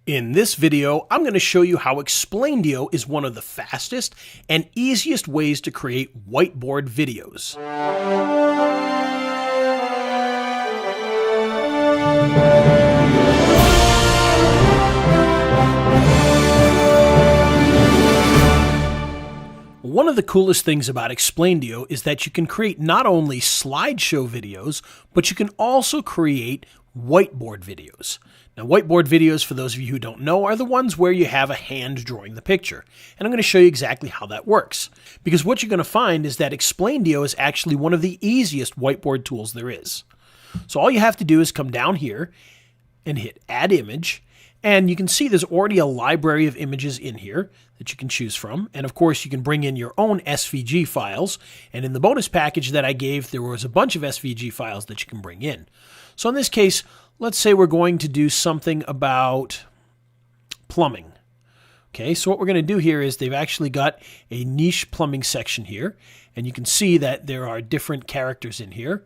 In this video, I'm going to show you how Explaindio is one of the fastest and easiest ways to create whiteboard videos. One of the coolest things about Explaindio is that you can create not only slideshow videos, but you can also create whiteboard videos. Now, whiteboard videos, for those of you who don't know, are the ones where you have a hand drawing the picture. And I'm going to show you exactly how that works. Because what you're going to find is that Explaindio is actually one of the easiest whiteboard tools there is. So all you have to do is come down here and hit Add Image. And you can see there's already a library of images in here that you can choose from. And of course, you can bring in your own SVG files. And in the bonus package that I gave, there was a bunch of SVG files that you can bring in. So in this case, let's say we're going to do something about plumbing. Okay, so what we're going to do here is they've actually got a niche plumbing section here. And you can see that there are different characters in here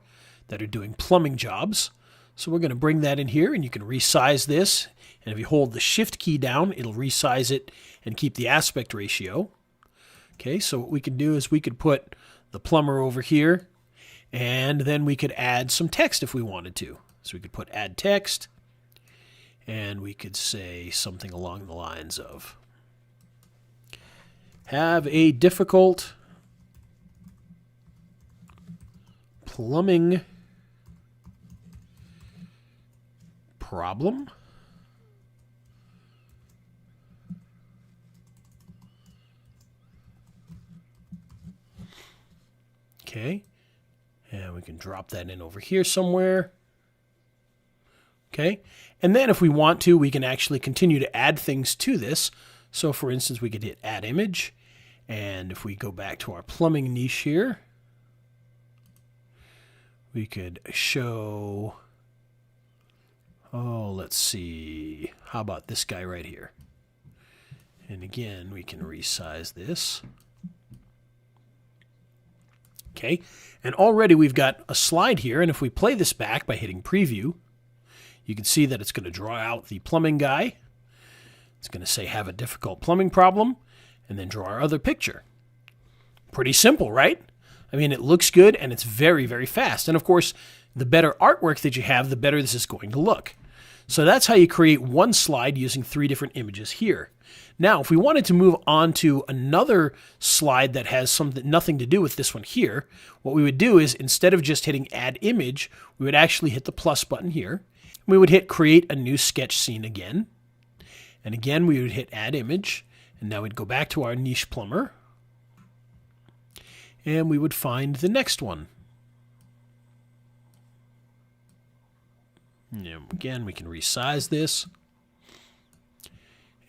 that are doing plumbing jobs. So we're going to bring that in here, and you can resize this. And if you hold the Shift key down, it'll resize it and keep the aspect ratio. Okay, so what we can do is we could put the plumber over here, and then we could add some text if we wanted to. So we could put add text, and we could say something along the lines of, have a difficult plumbing problem. Okay, and we can drop that in over here somewhere. Okay, and then if we want to, we can actually continue to add things to this. So for instance, we could hit Add Image, and if we go back to our plumbing niche here, we could show, oh, let's see, how about this guy right here? And again, we can resize this. Okay, and already we've got a slide here, and if we play this back by hitting Preview, you can see that it's going to draw out the plumbing guy. It's going to say, have a difficult plumbing problem, and then draw our other picture. Pretty simple, right? I mean, it looks good, and it's very, very fast. And of course, the better artwork that you have, the better this is going to look. So that's how you create one slide using 3 different images here. Now, if we wanted to move on to another slide that has nothing to do with this one here, what we would do is instead of just hitting Add Image, we would actually hit the plus button here. We would hit Create a New Sketch Scene again. And again, we would hit Add Image. And now we'd go back to our niche plumber. And we would find the next one. And again, we can resize this.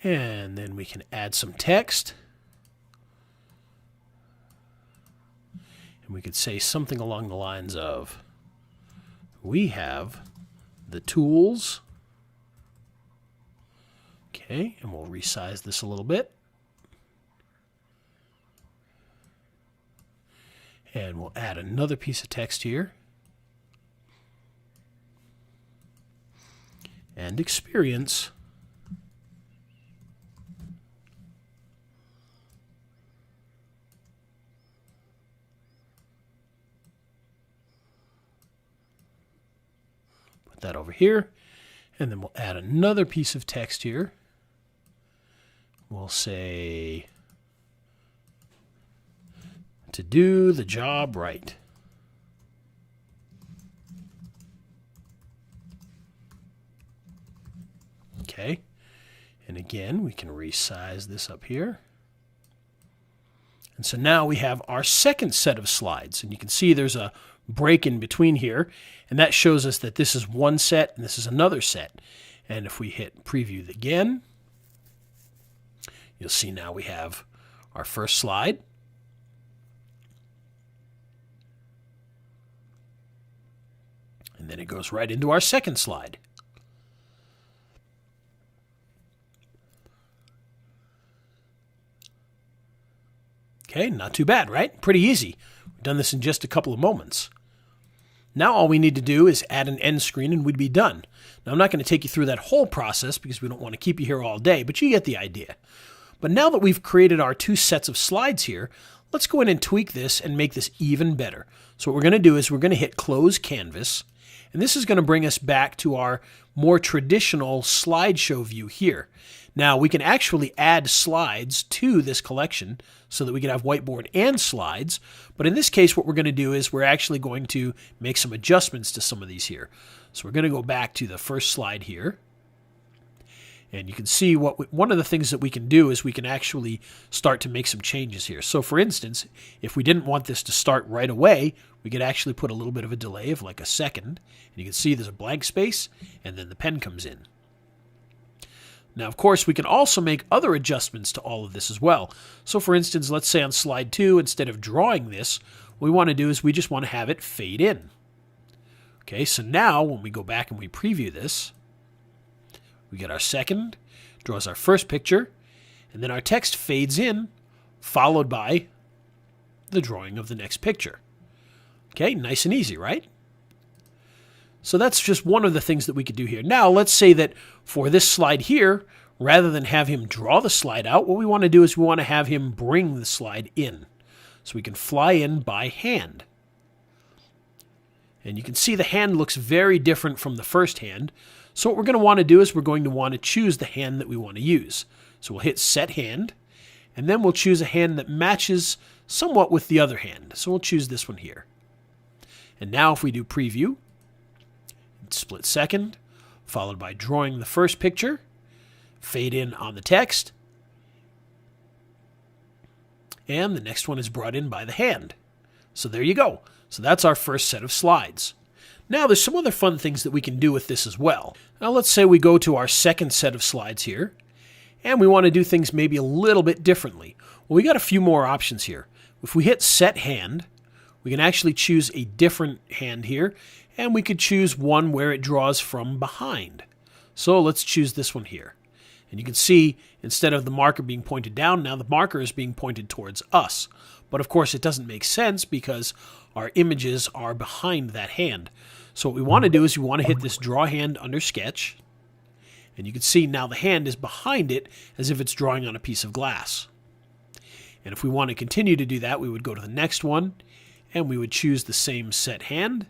And then we can add some text. And we could say something along the lines of, we have the tools. Okay, and we'll resize this a little bit. And we'll add another piece of text here. And experience. Put that over here, and then we'll add another piece of text here. We'll say, to do the job right. Okay, and again, we can resize this up here. And so now we have our second set of slides, and you can see there's a break in between here, and that shows us that this is one set and this is another set. And if we hit Preview again, you'll see now we have our first slide. And then it goes right into our second slide. Okay, not too bad, right? Pretty easy. We've done this in just a couple of moments. Now all we need to do is add an end screen and we'd be done. Now I'm not going to take you through that whole process because we don't want to keep you here all day, but you get the idea. But now that we've created our 2 sets of slides here, let's go in and tweak this and make this even better. So what we're going to do is we're going to hit Close Canvas, and this is going to bring us back to our more traditional slideshow view here. Now we can actually add slides to this collection so that we can have whiteboard and slides, but in this case what we're going to do is we're actually going to make some adjustments to some of these here. So we're going to go back to the first slide here. And you can see one of the things that we can do is we can actually start to make some changes here. So for instance, if we didn't want this to start right away, we could actually put a little bit of a delay of like a second. And you can see there's a blank space and then the pen comes in. Now, of course, we can also make other adjustments to all of this as well. So for instance, let's say on slide 2, instead of drawing this, what we want to do is we just want to have it fade in. Okay, so now when we go back and we preview this, we get our second, draws our first picture, and then our text fades in, followed by the drawing of the next picture. Okay, nice and easy, right? So that's just one of the things that we could do here. Now, let's say that for this slide here, rather than have him draw the slide out, what we want to do is we want to have him bring the slide in. So we can fly in by hand. And you can see the hand looks very different from the first hand. So what we're going to want to do is we're going to want to choose the hand that we want to use. So we'll hit Set Hand, and then we'll choose a hand that matches somewhat with the other hand. So we'll choose this one here. And now if we do Preview, split second, followed by drawing the first picture, fade in on the text, and the next one is brought in by the hand. So there you go. So that's our first set of slides. Now there's some other fun things that we can do with this as well. Now let's say we go to our second set of slides here, and we want to do things maybe a little bit differently. Well, we got a few more options here. If we hit Set Hand, we can actually choose a different hand here, and we could choose one where it draws from behind. So let's choose this one here. And you can see instead of the marker being pointed down, now the marker is being pointed towards us. But of course it doesn't make sense because our images are behind that hand. So what we want to do is we want to hit this Draw Hand under Sketch. And you can see now the hand is behind it as if it's drawing on a piece of glass. And if we want to continue to do that, we would go to the next one and we would choose the same set hand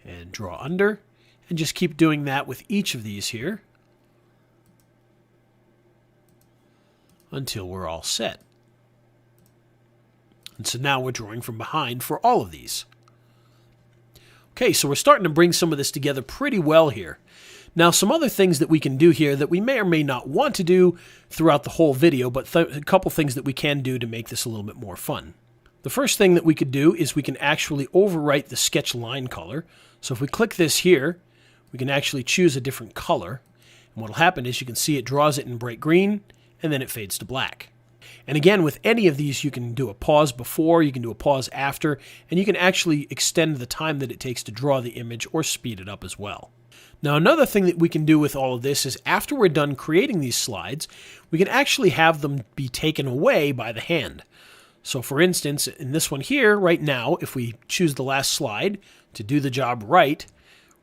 and draw under and just keep doing that with each of these here until we're all set. And so now we're drawing from behind for all of these. Okay, so we're starting to bring some of this together pretty well here. Now, some other things that we can do here that we may or may not want to do throughout the whole video, but a couple things that we can do to make this a little bit more fun. The first thing that we could do is we can actually overwrite the sketch line color. So if we click this here, we can actually choose a different color. And what will happen is you can see it draws it in bright green, and then it fades to black. And again, with any of these, you can do a pause before, you can do a pause after, and you can actually extend the time that it takes to draw the image or speed it up as well. Now, another thing that we can do with all of this is after we're done creating these slides, we can actually have them be taken away by the hand. So for instance, in this one here, right now, if we choose the last slide to do the job right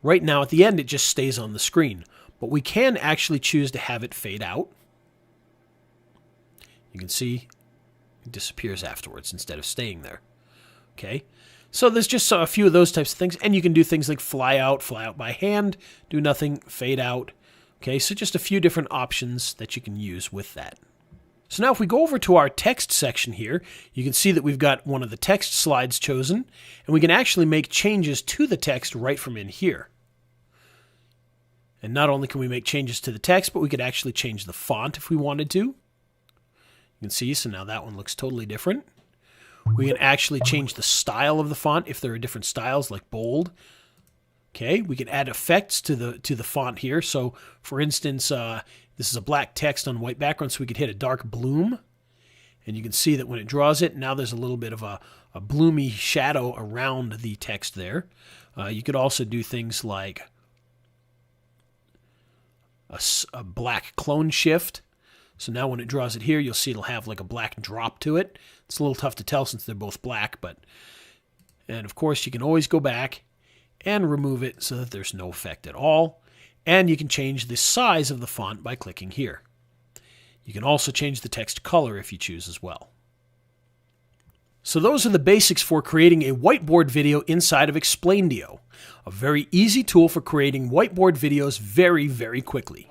now at the end, it just stays on the screen. But we can actually choose to have it fade out. You can see it disappears afterwards instead of staying there. Okay, so there's just a few of those types of things, and you can do things like fly out by hand, do nothing, fade out. Okay, so just a few different options that you can use with that. So now if we go over to our text section here, you can see that we've got one of the text slides chosen, and we can actually make changes to the text right from in here. And not only can we make changes to the text, but we could actually change the font if we wanted to. You can see, so now that one looks totally different. We can actually change the style of the font if there are different styles like bold. Okay, we can add effects to the font here. So for instance, this is a black text on white background, so we could hit a dark bloom. And you can see that when it draws it, now there's a little bit of a bloomy shadow around the text there. You could also do things like a black clone shift. So now when it draws it here, you'll see it'll have like a black drop to it. It's a little tough to tell since they're both black, but And of course, you can always go back and remove it so that there's no effect at all. And you can change the size of the font by clicking here. You can also change the text color if you choose as well. So those are the basics for creating a whiteboard video inside of Explaindio, a very easy tool for creating whiteboard videos very, very quickly.